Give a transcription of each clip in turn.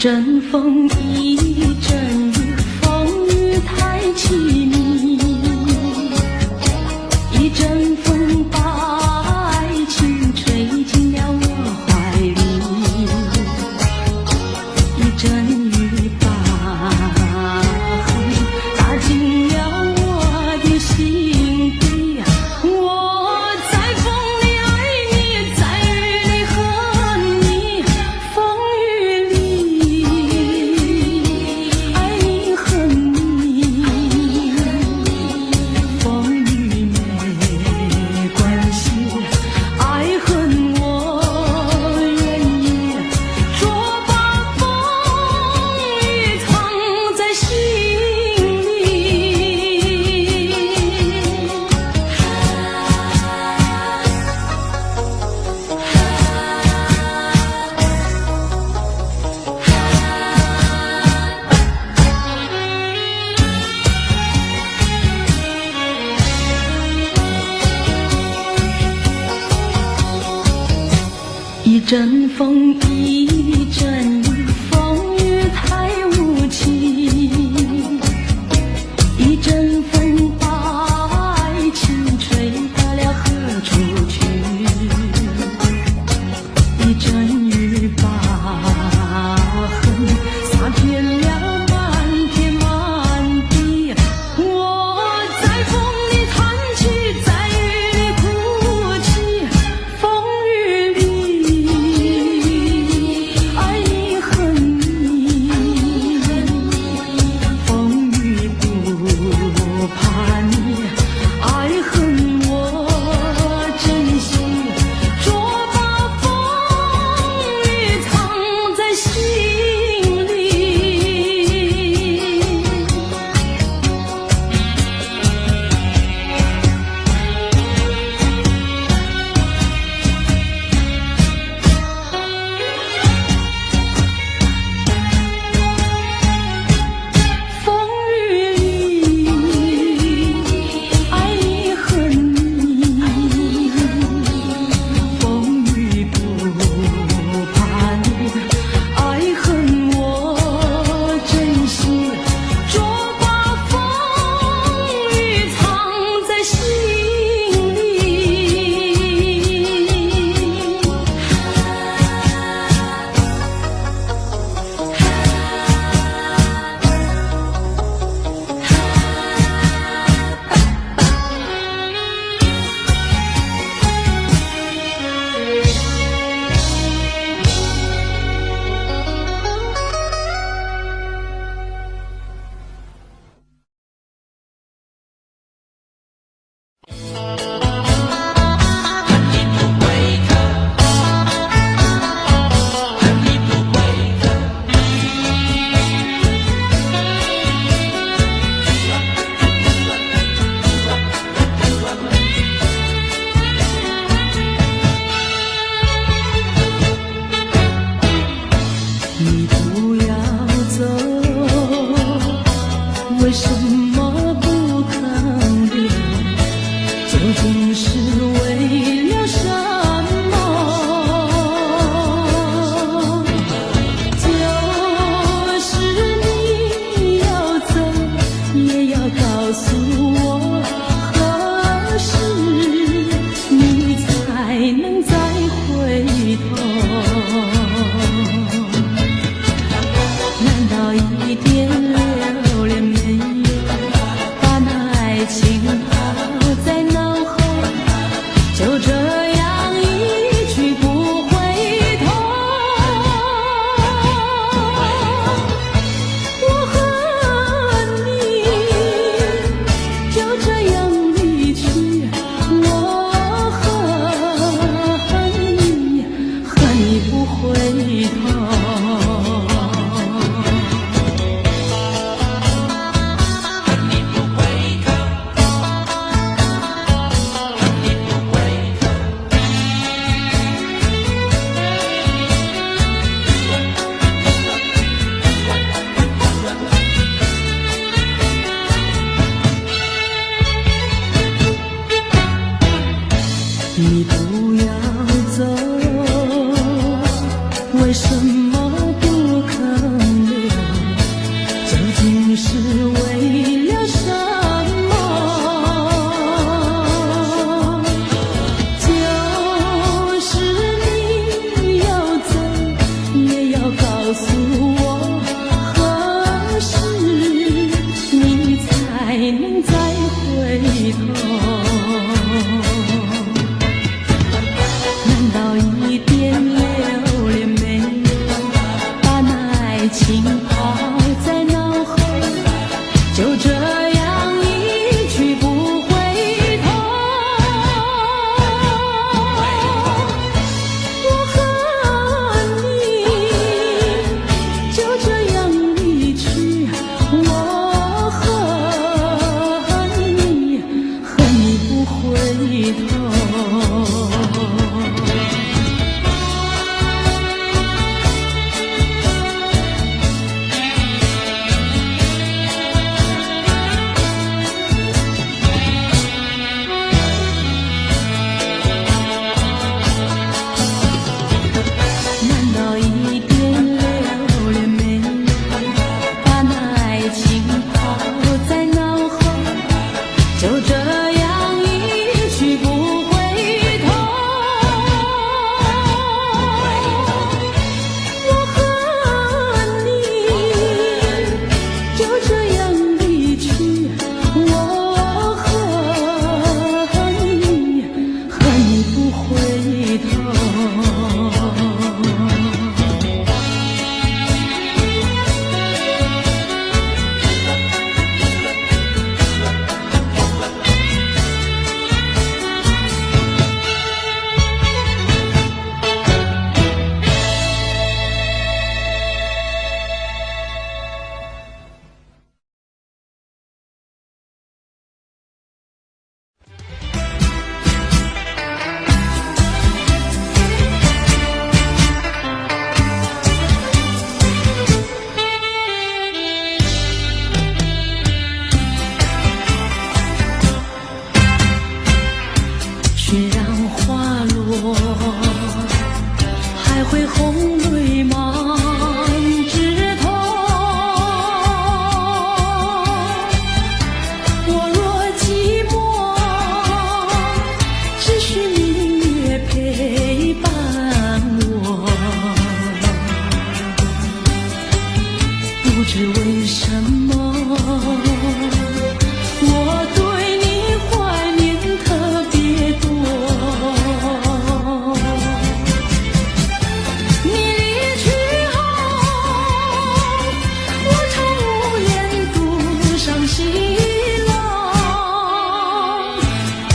阵风，一阵雨，风雨太凄迷。一阵风把爱情吹进了我怀里，一阵雨把恨打进了我的心底。我在风里爱你，在雨里恨你，风雨里爱你恨你，风雨没关系，爱恨我愿意，说把风雨藏在心里。一阵风，一阵雨，风雨太无情。一阵风把爱情吹到了何处去？一阵雨把恨洒遍了满天满地。我在风里叹气，在雨里哭泣，风雨里爱你恨你，风雨不怕你，爱恨我珍惜，说把风雨藏在心里。风雨里爱你恨你，风雨不怕你，爱恨我珍惜，说把风雨藏在心里。你不要走，为什么不肯留？究竟是为了什么？就是你要走，也要告诉我，何时你才能再回头？难道一点留恋没有，把那爱情抛在脑后，就这样一去不回头？我恨你，就这样离去，我恨你，恨你不回头。你不要走，为什么不肯这样一去不回头。我和你就这样离去，我和你不回头。雪让花落，还会红泪满枝头。我若寂寞，只需明月陪伴我。不知为什么，我对你怀念特别多。你离去后，我常无言独上西楼，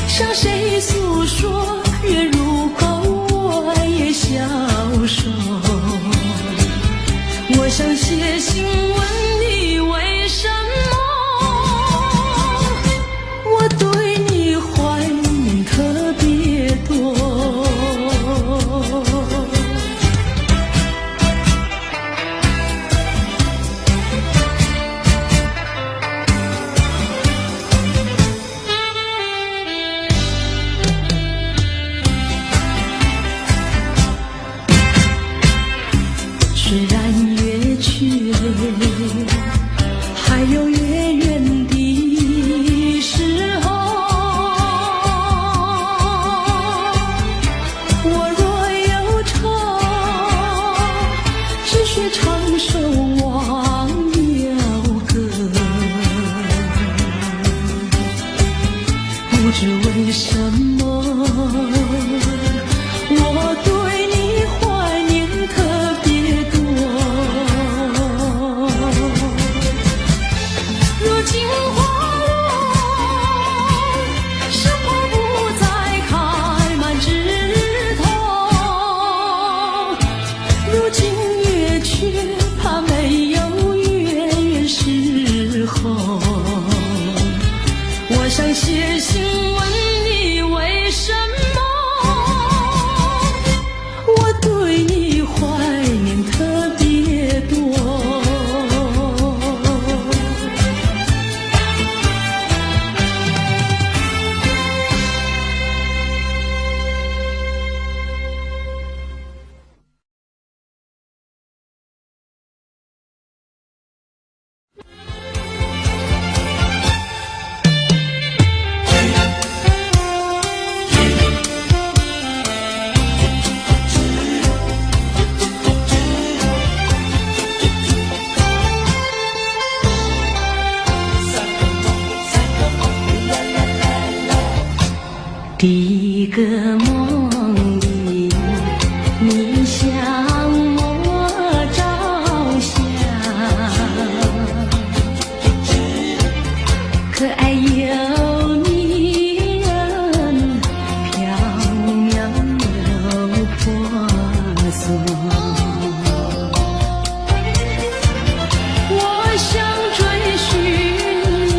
向谁诉说？月如钩，我也消瘦。我想写信问你为什么，我对你怀念特别多。虽然月缺，还有月圆的时候。我若忧愁，只需唱首忘忧歌。不知为什么，我对你怀念特别多。如今花落，生活不再开满枝头。如今月缺，怕没有月圆时候。我想写信问你为什么，我对你怀念特别多。第一个梦里，你向我照相，可爱又迷人，缥缈又婆娑。我想追寻你，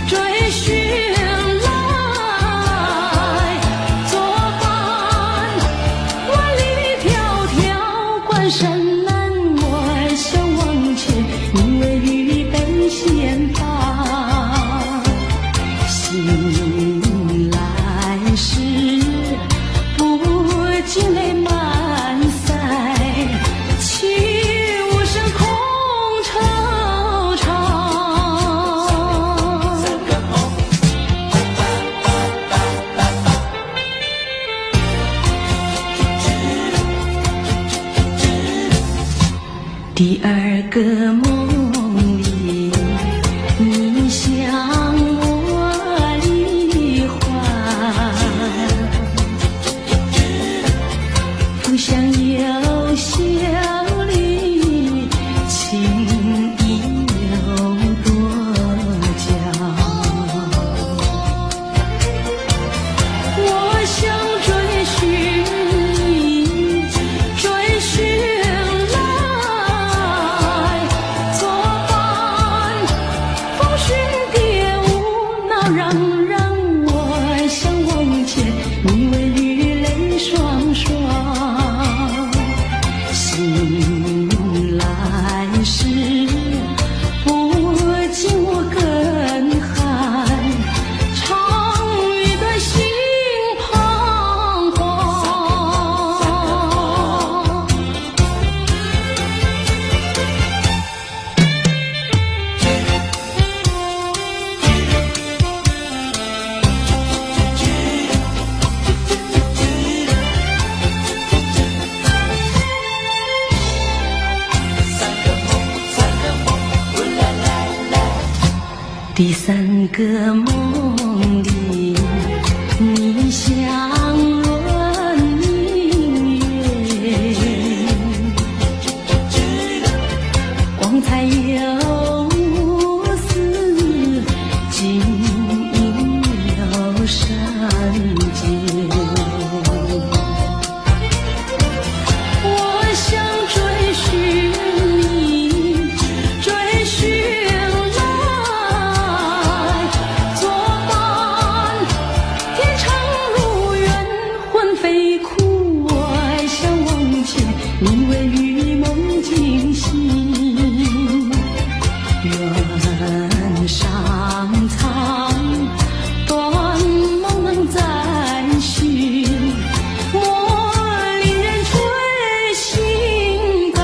追寻来作伴，万里迢迢关山难，我想往前，你为预备先发，醒来时不尽泪满腮，泣无声空惆怅。第二个梦里，你向我离欢，不想有笑里情意有多娇。我想追寻你，追寻来作伴，风寻蝶舞闹，让我想往前，你为雨泪双双。醒来时，不禁我更寒，长雨的心彷徨。第三个梦里，你像轮明月，光彩有丝，晶莹有闪结。我想追寻你，追寻你为与梦惊醒，愿上苍断梦能再续，莫令人吹心肝。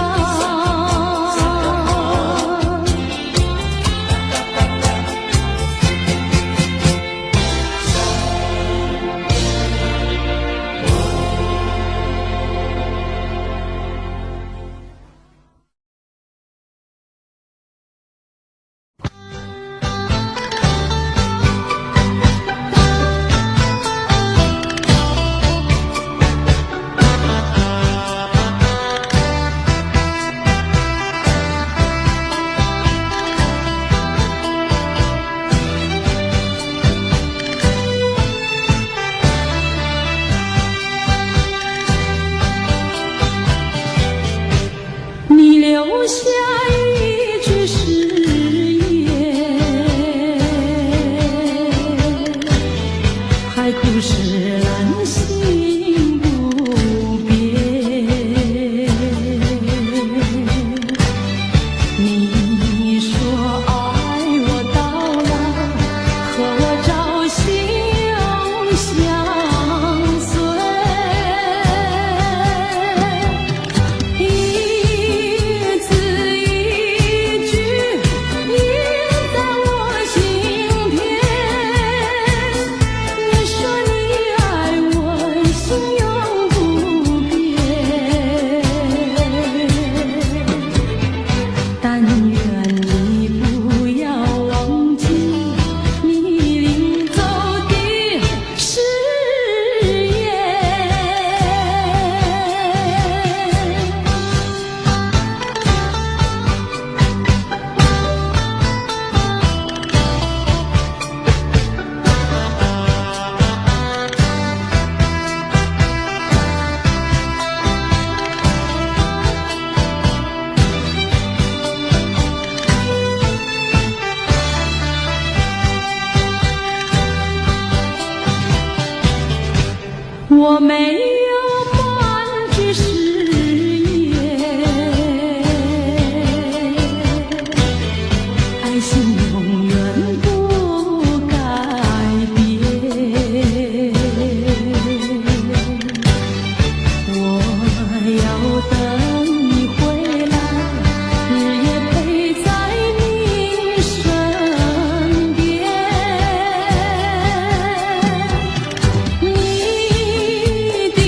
你留下一句誓言，海枯石烂心不变。你说爱我到老，和我朝夕相随。一字一句印在我心田。你说你爱我，心永不变。但愿你不要忘记你临走的誓言。我没有半句誓言，爱情永远不改变。我要等你回来，日夜陪在你身边。你的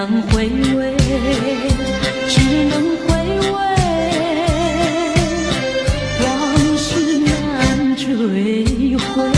能回味，只能回味，往事难追回。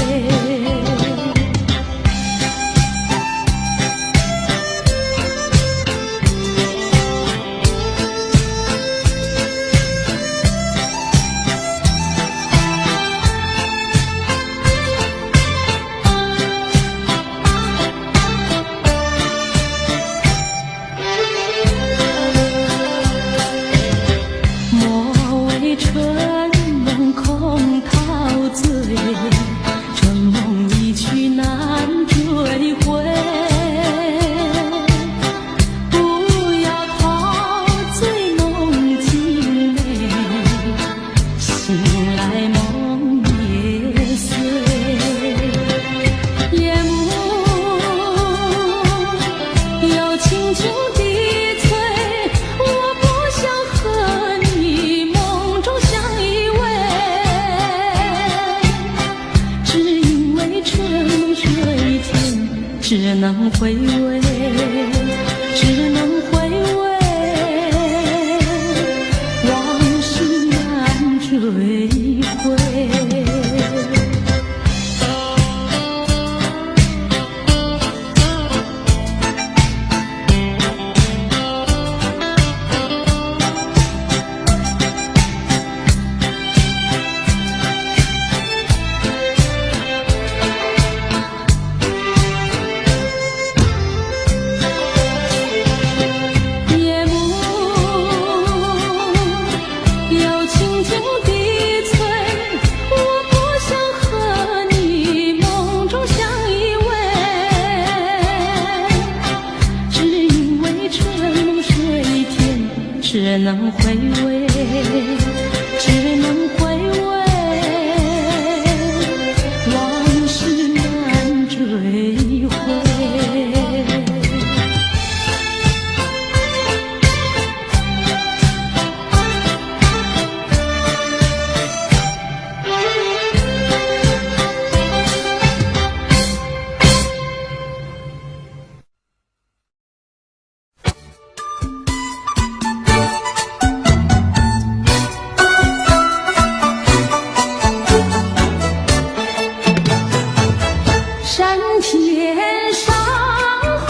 只能回味，只能回味，往事难追回。只能回味，只能回味，往事难追回。山前山后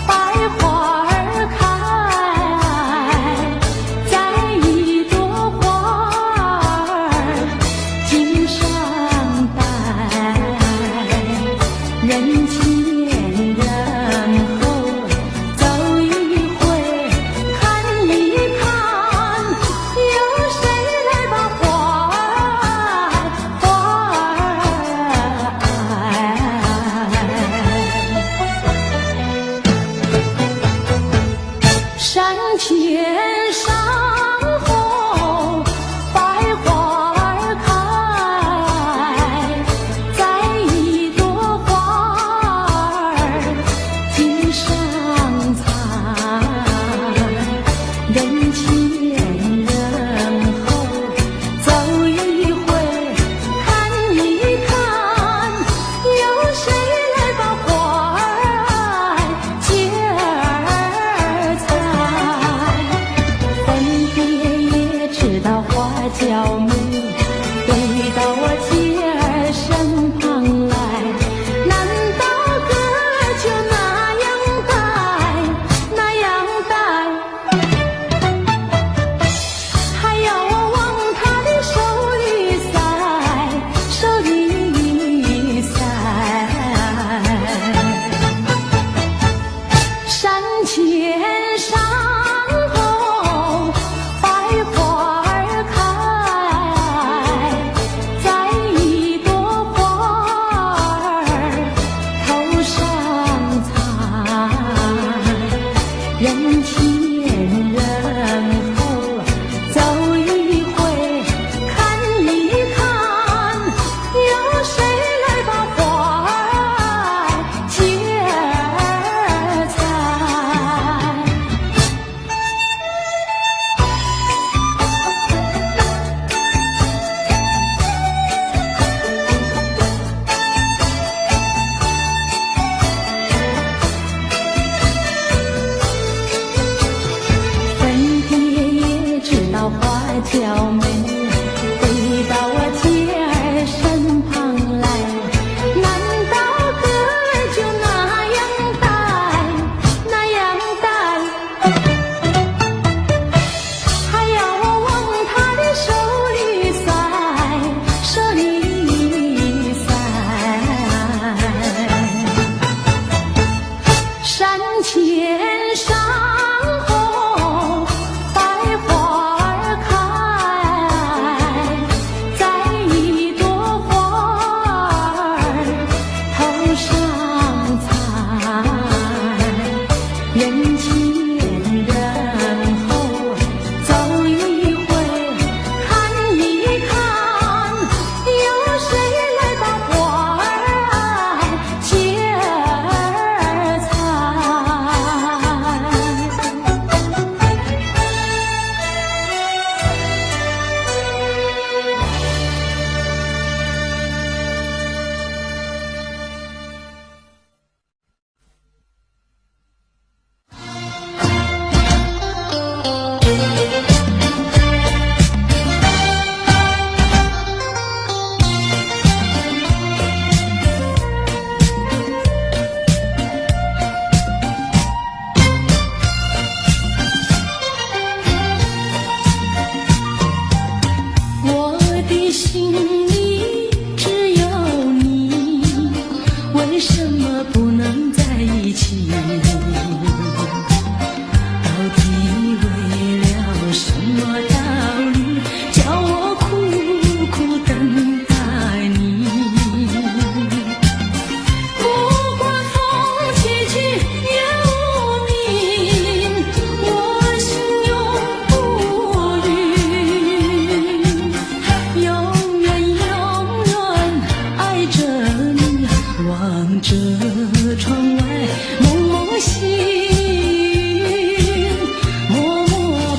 百花儿开，栽一朵花儿锦上带，人前人后走一回看一看，有谁来把花儿山前山后百花儿开，栽一朵花儿锦上采，人前人后走一回看一看，有谁来把花儿接儿采。分别也知道花娇美，飞到我姐儿身旁来，难道哥就那样待，那样待？娇美，回到我姐儿身旁来。难道哥儿就那样带，那样带？还要我往他的手里塞，手里塞。山前山后百花儿开，摘一朵花儿头上采。人前人后走一回，看一看，有谁来把花儿接儿我的心里只有你，为什么不能在一起？到底为了什么道理，叫我苦苦等待你？不管风起起也无名，我心永不渝。永远永远爱着你，望着窗外蒙蒙星，默默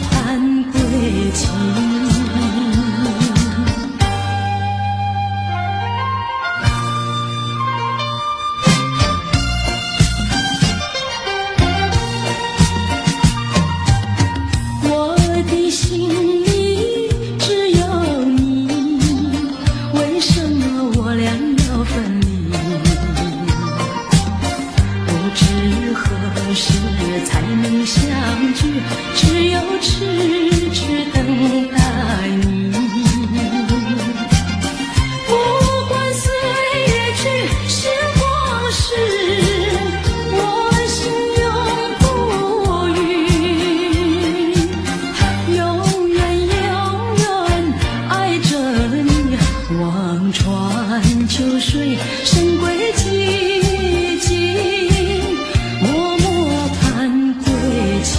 盼归期。我的心里只有你，为什么我俩要分离？不知何时才能相聚，只有痴痴等待你。不管岁月去，时光逝，我心永不渝。永远永远爱着你，望穿秋水，深归寂静，默默盼归期。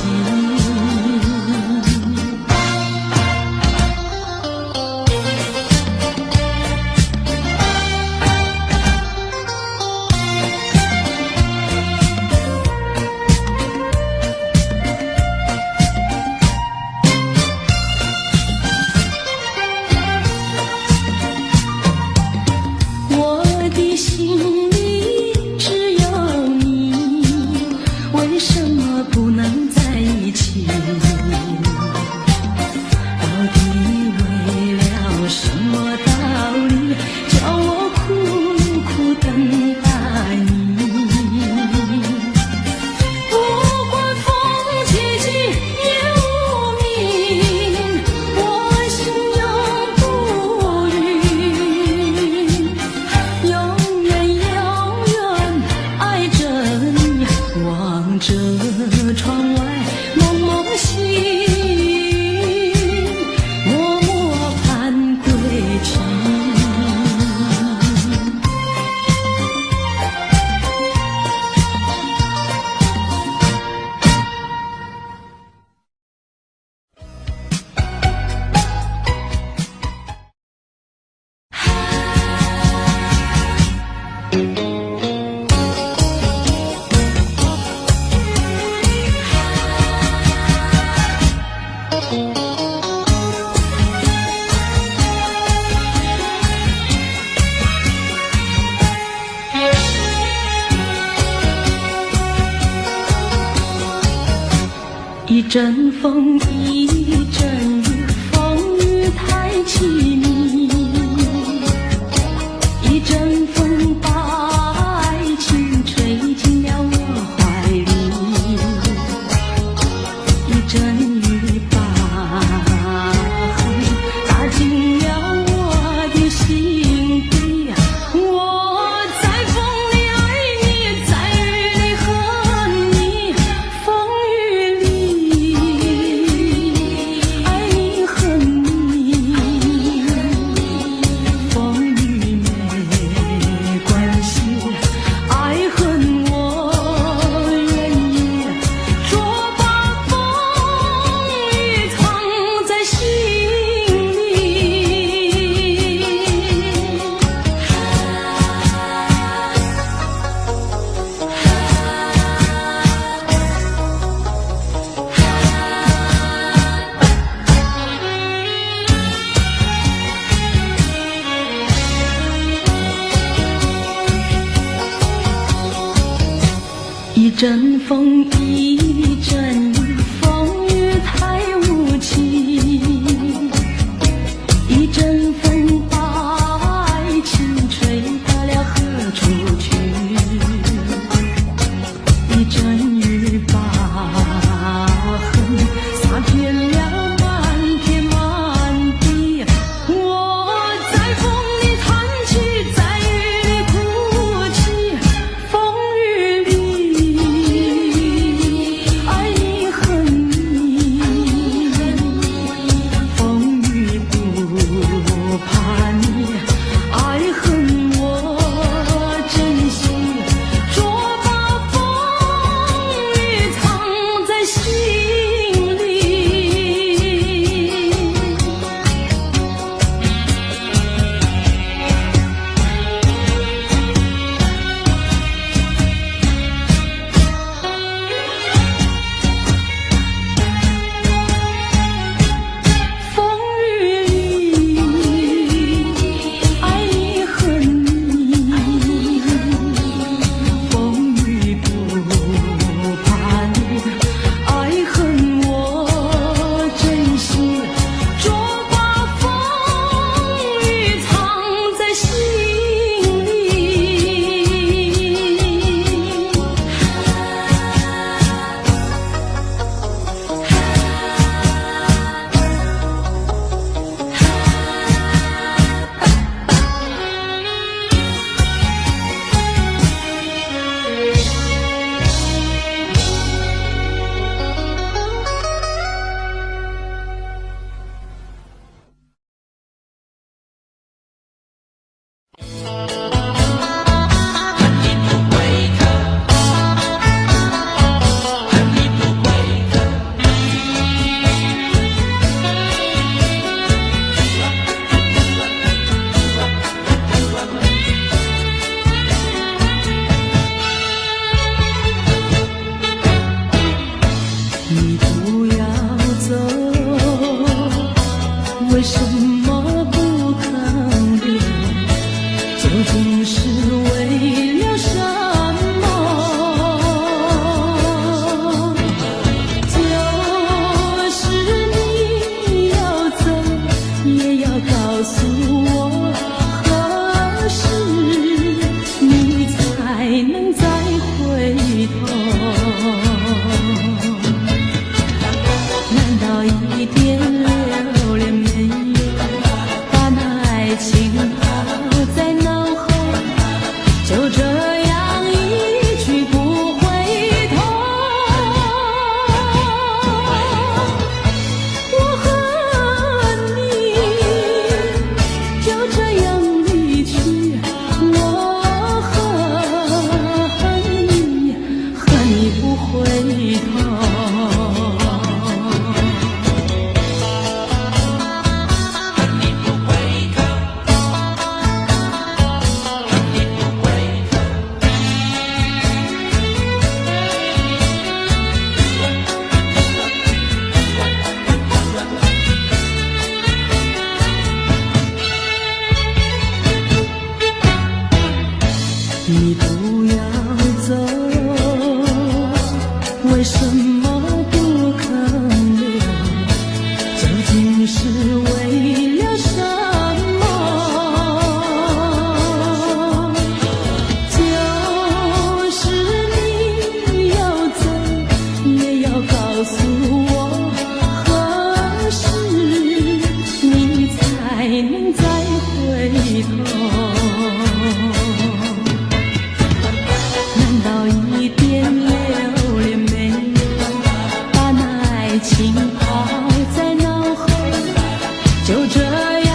我的心里只有你，为什么不能在一起？到底为了什么道理，叫我苦苦等待你？不管风起起也无名，我心永不渝。永远永远爱着你，望着窗外蒙蒙星，默默盼归期。一阵风，一阵雨，风阵风，一阵雨，风雨太无情。一阵风把爱情吹到了何处去？一阵雨把恨洒遍了满天满地。我在风里叹气，在雨里哭泣。风雨里爱你恨你，风雨不怕你，爱恨我珍惜。捉把风雨藏在心里。风雨里爱你恨你，风雨不怕你，爱恨我珍惜。捉把风雨藏在心里。你不要走，为什么不肯留？究竟是为了什么？就是你要走，也要告诉我，何时你才能再回头？难道一点留恋没有，把那爱情抛在脑后，就这样一去不回头？我恨你，就这样离去。我恨你，恨你不回头。你不要走，为什么不肯留？究竟是为了什么？就是你要走，也要告诉我，何时你才能再回头？难道一点留恋没有，把那爱情抛在脑后，就这样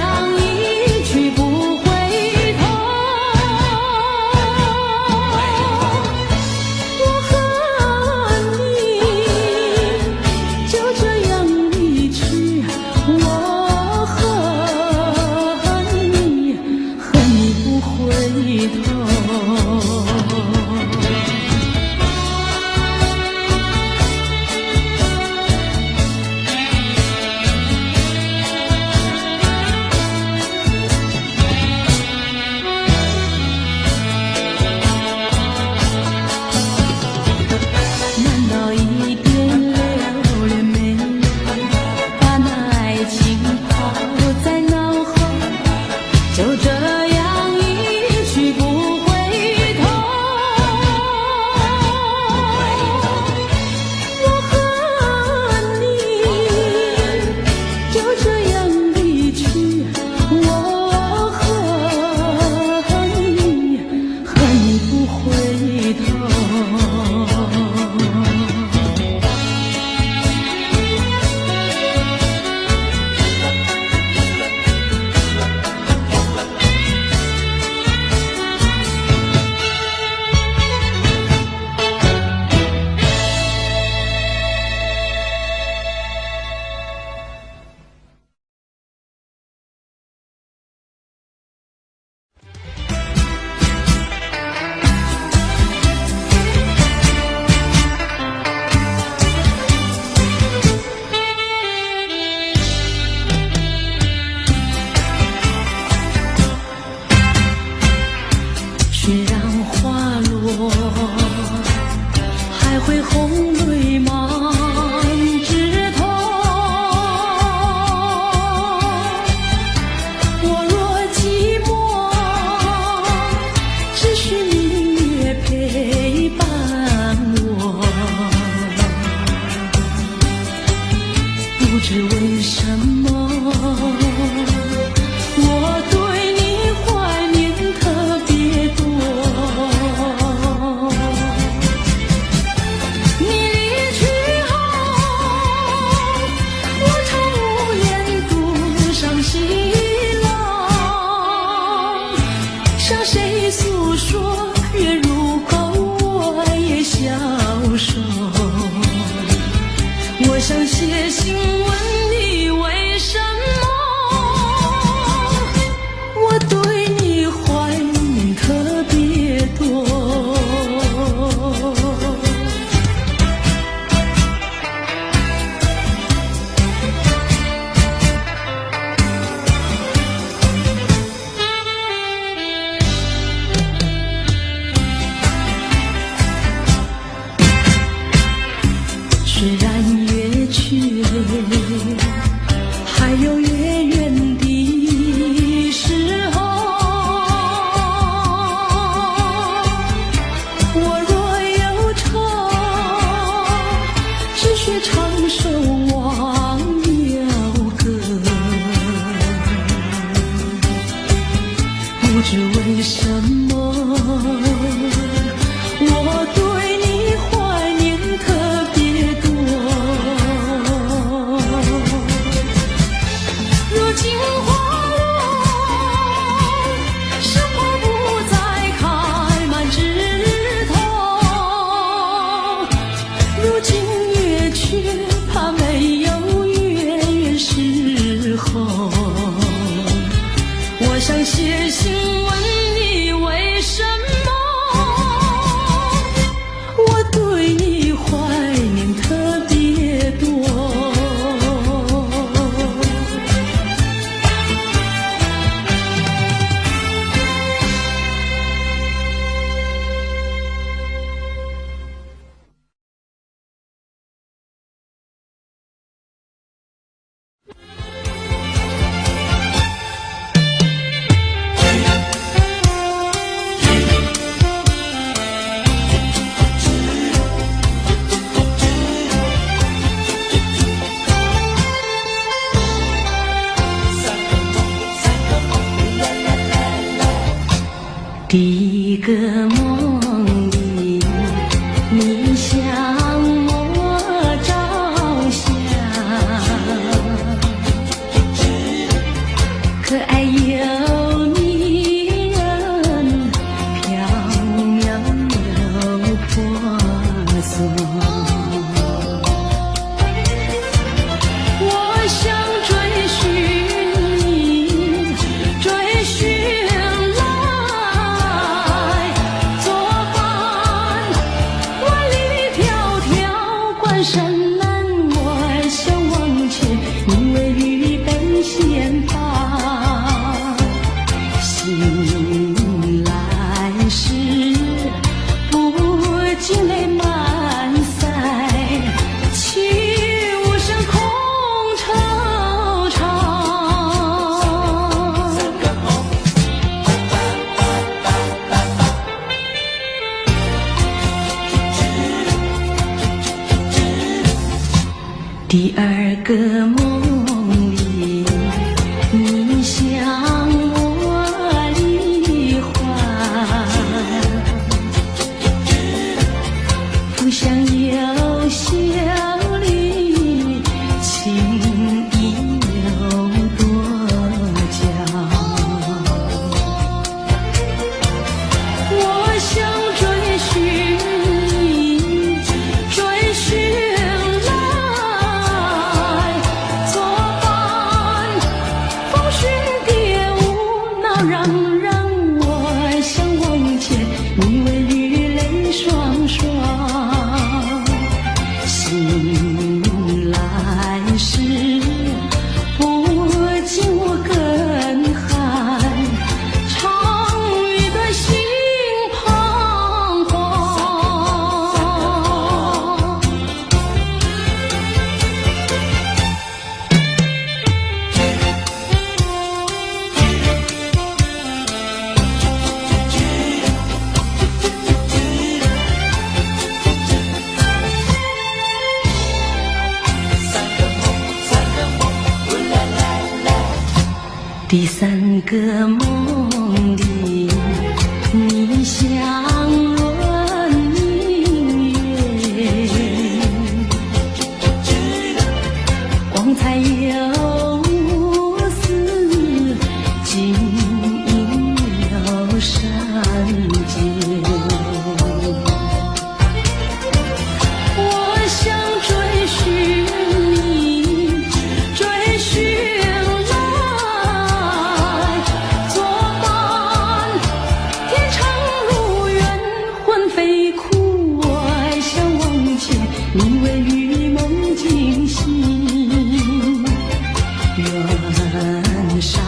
为什么我对你怀念特别多？你离去后，我常无言独上西浪，向谁诉说？月如钩，我也消瘦。我想写信问你为什么我对你怀念特别多。虽然月缺，还有月圆的时候，我若有愁，只需唱首忘忧歌。不知为什么我对你怀念特别多。如今花落，生活不再开满枝头。如今月缺，怕没有月圆时候。我想写信问你为什么我对你怀念特别多。第一个梦里，你向我照相，可爱又迷人，飘渺又婆娑。我想追寻你，追寻山南外向往前，因为预备先发。醒来时，不禁泪满腮，泣无声空惆怅。第二个梦里，你向我离欢，不想有笑里，情意有多娇。我想追寻你，追寻来第三个梦里，你像轮明月，光彩有丝，晶莹有闪结。我想追寻你，追寻来作伴，天长路远，魂飞苦，爱想忘却，你为与梦惊醒，愿上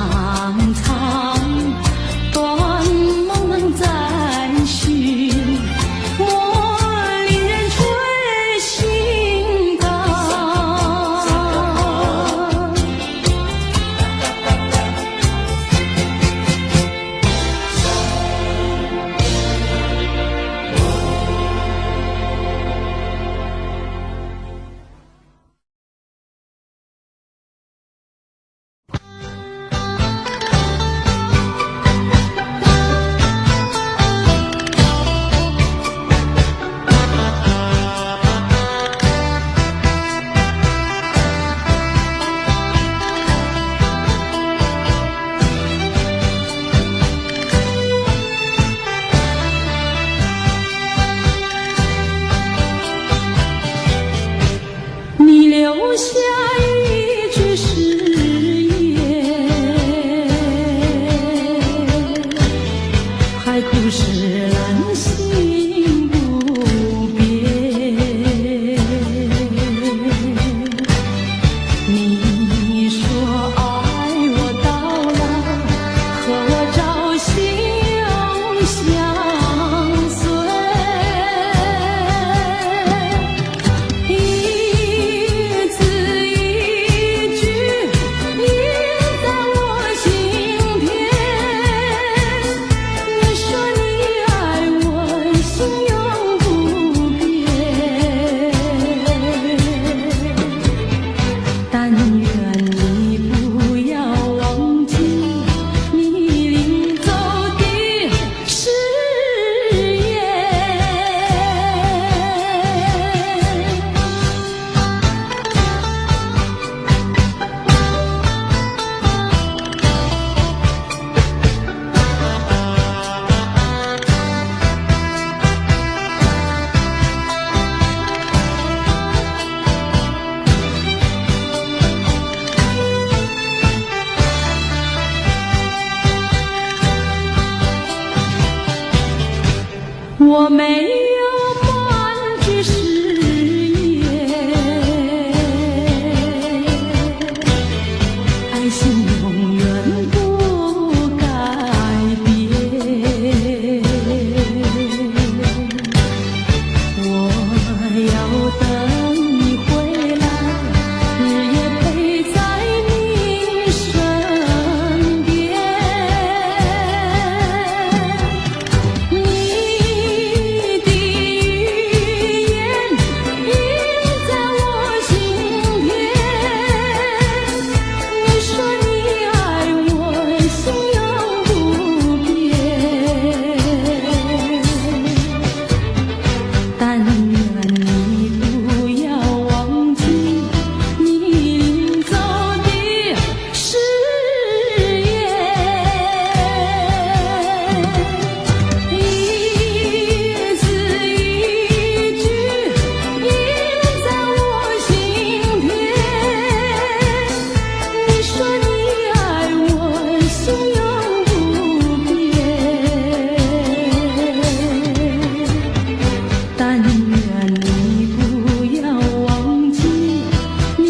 苍断梦能再续，我令人垂心肝。你留下一句誓言，海枯石烂心不变。你说爱我到老，和我朝夕永相随。一字一句印在我心田。你说你爱我，心永不变。但愿你不要忘记你临走的誓言。我没有半句誓言，爱情永远不改变。我要等你回来，日夜陪在你身边。你的语言印在我心田。你说你爱我，心永不变。但愿你不要忘记你临走的誓言。一字一句印在我心田。你说你爱我，心永不变。但愿你不要忘记你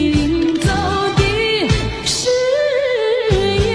临走的誓言。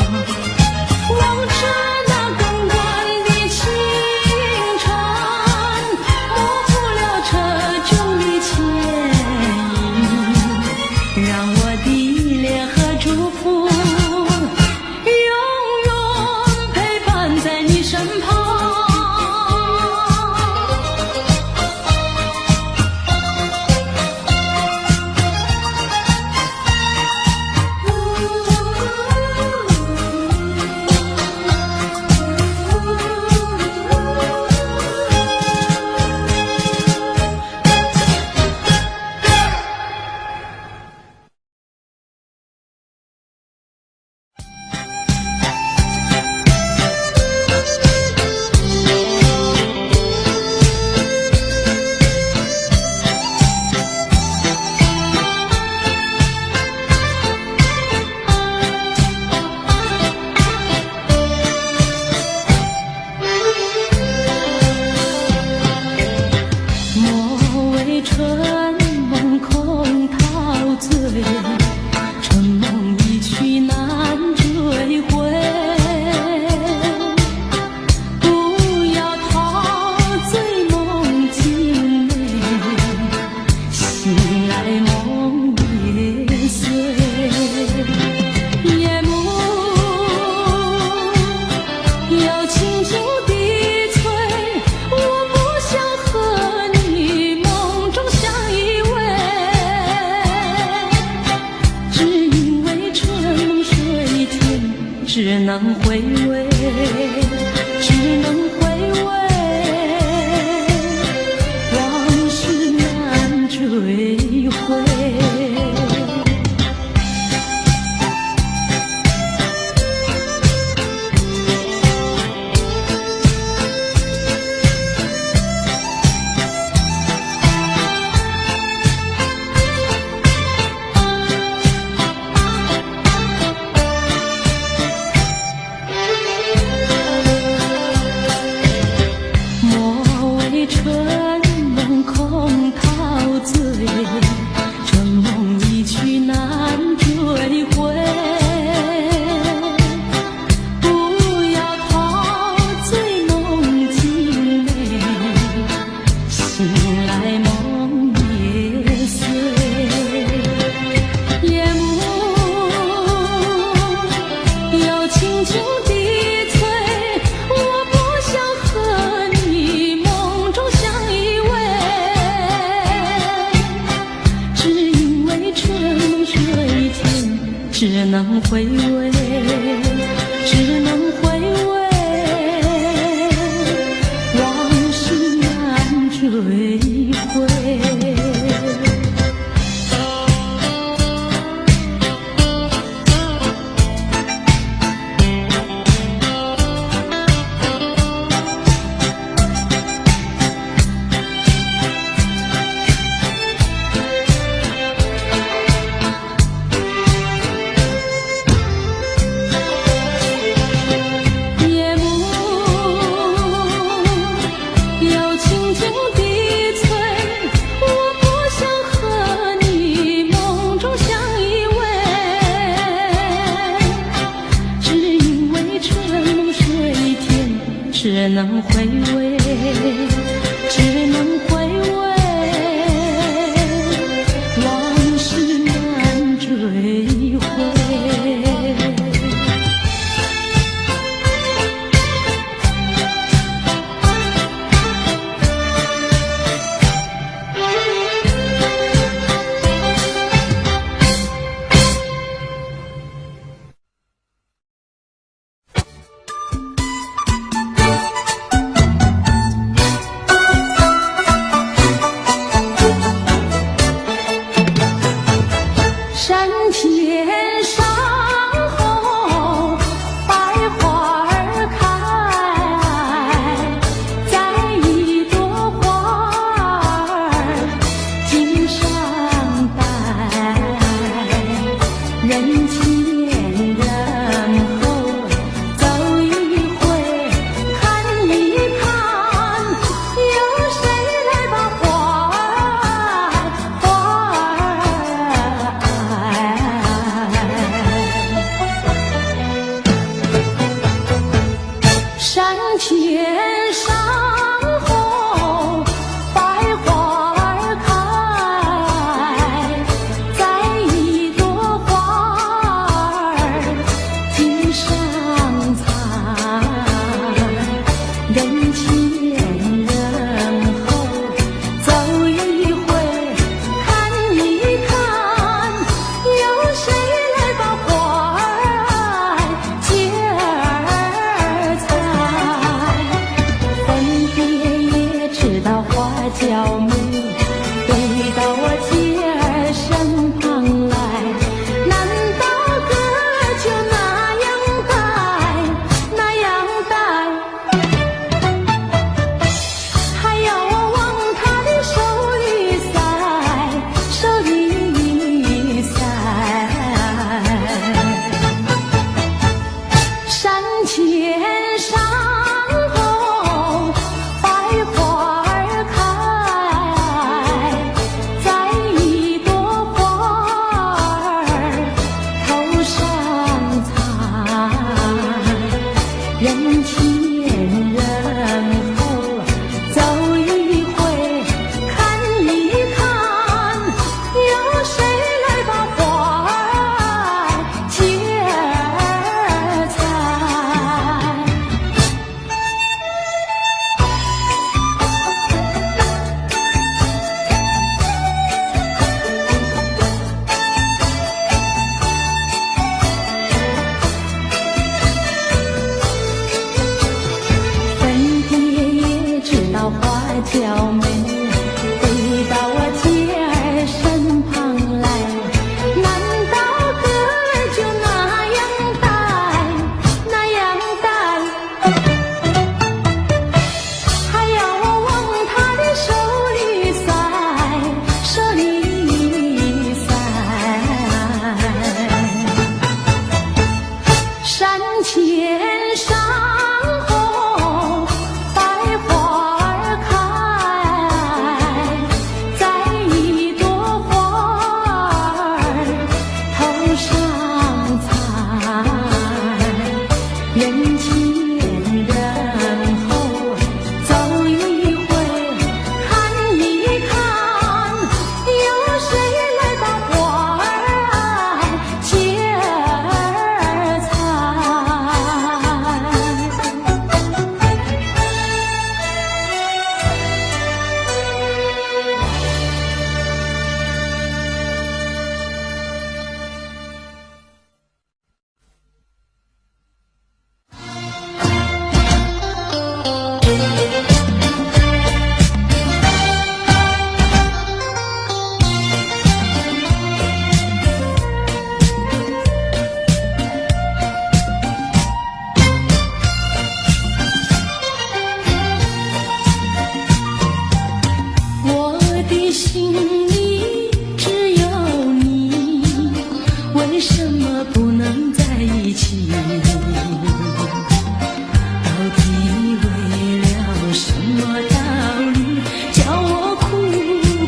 望着那亘古的青春，模糊了这种的牵引，让我的脸和祝福永远陪伴在你身旁。只能回味，只能回味，往事难追回。只能回味，只能回味，往事难追回。只能回味，只能回味，往事难追回。山前山后百花儿开，栽一朵花儿锦上采，人前人后走一回看一看，有谁来把花儿接儿采？粉蝶也知道花娇美，飞到我姐儿身旁来，难道哥就那样戴，那样戴？还要我往他的手里塞，手里塞。山前山后百花儿开，栽一朵花儿头上采，人前人后走一回看一看，有谁来把花儿接儿采？粉蝶也知道花娇美，飞到我姐儿身旁来，难道哥就那样戴，那样戴？还要我往他的手里塞，手里塞。山前山后百花儿开，栽一朵花儿头上采，人前人后走一回看一看，有谁来把花儿接儿采？我的心里只有你，为什么不能在一起？到底为了什么道理，叫我苦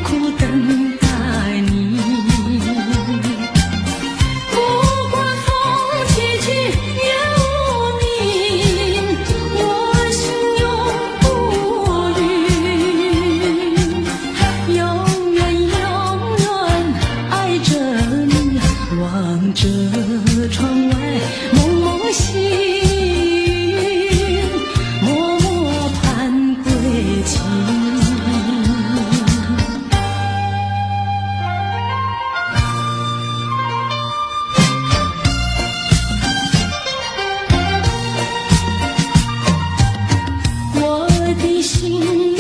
苦等待你？不管风起起雨无名，我心永不渝。永远永远爱着你，望着窗外蒙蒙星，默默盼归期。我的心里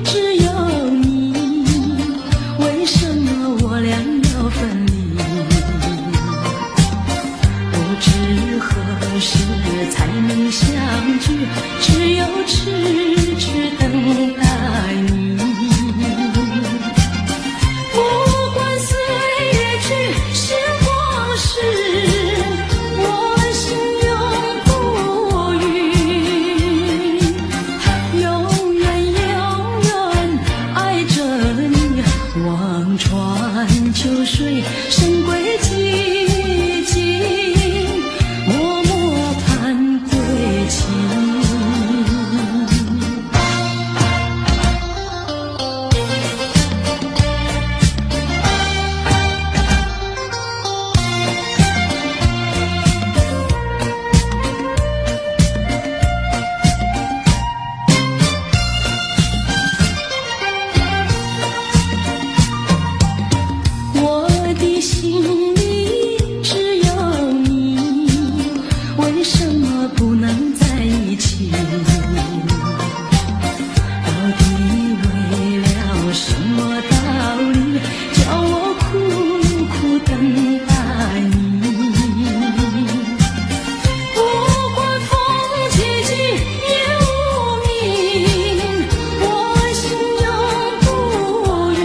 只有你，为什么我俩要分离？不知何时才能相聚，只有痴痴等待你。不管岁月去，时光逝，我心永不渝。永远永远爱着你，望穿秋水，神归寂静，默默盼归期。不能在一起？到底为了什么道理，叫我苦苦等待你？不管风几级也无名，我心永不渝，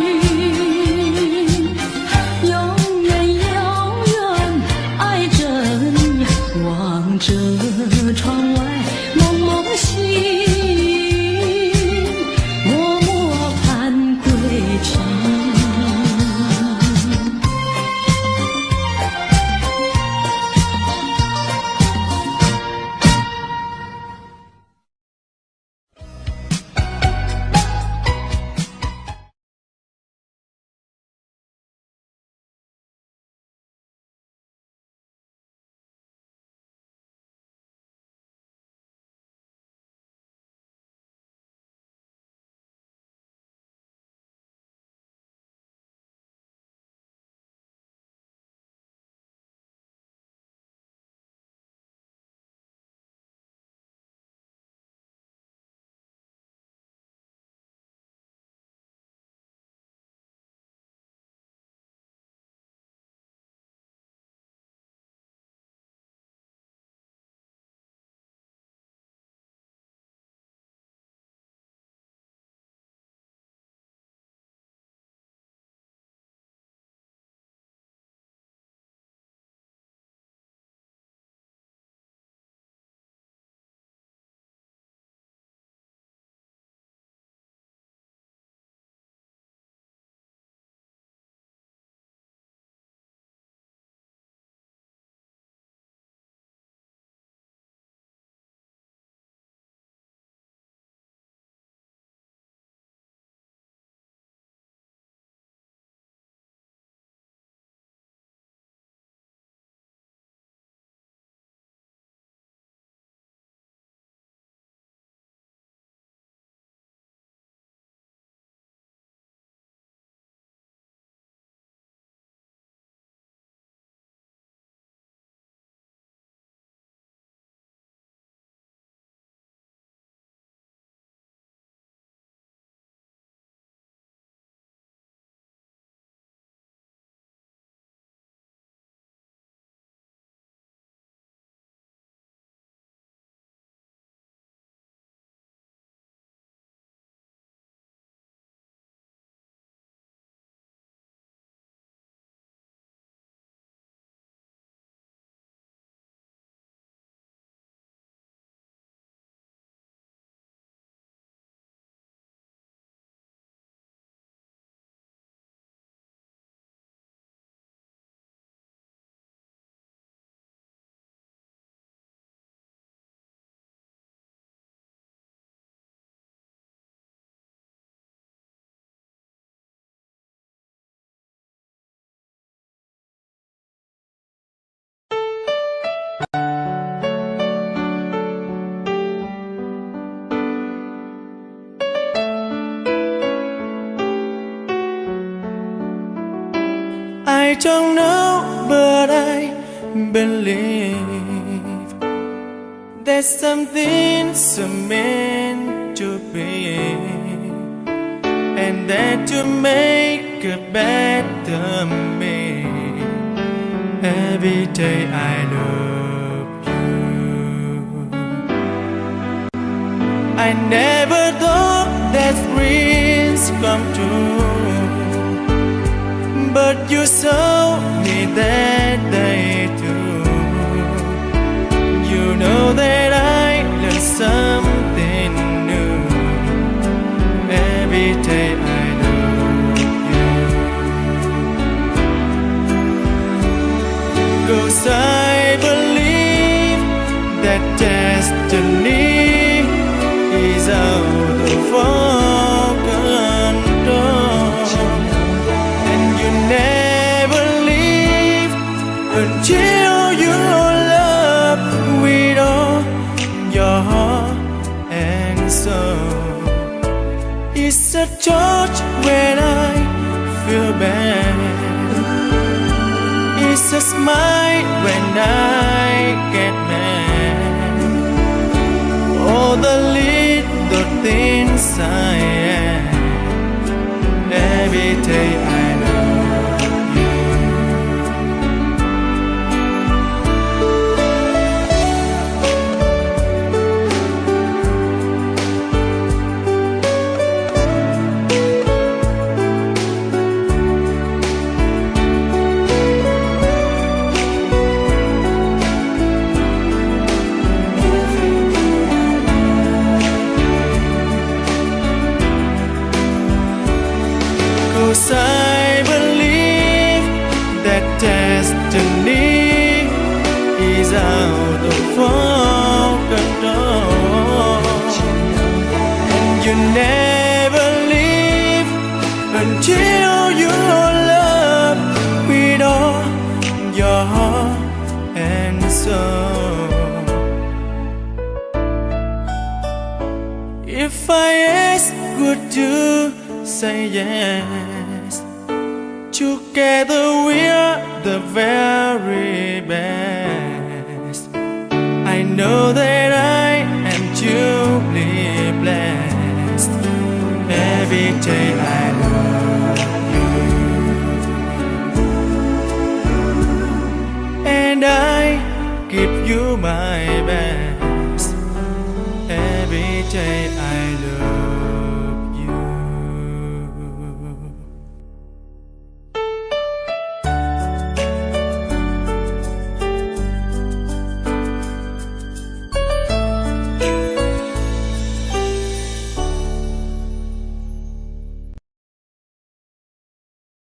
永远永远爱着你，望着窗外蒙蒙星，默默盼归期。I don't know, but I believe there's something so meant to be, and that to make a better me. Every day I love you. I never thought that dreams come true, but you saw me that day too. You know that I learned something new. Every day I love you. 'Cause I believe that destiny is out of our control, and you never leave until you love with all your heart and soul. It's a touch when I feel bad, it's a smile when I get mad. good to say yes. Together we are the very best. I know that I am truly blessed. Every day I love you, and I give you my best. Every day I love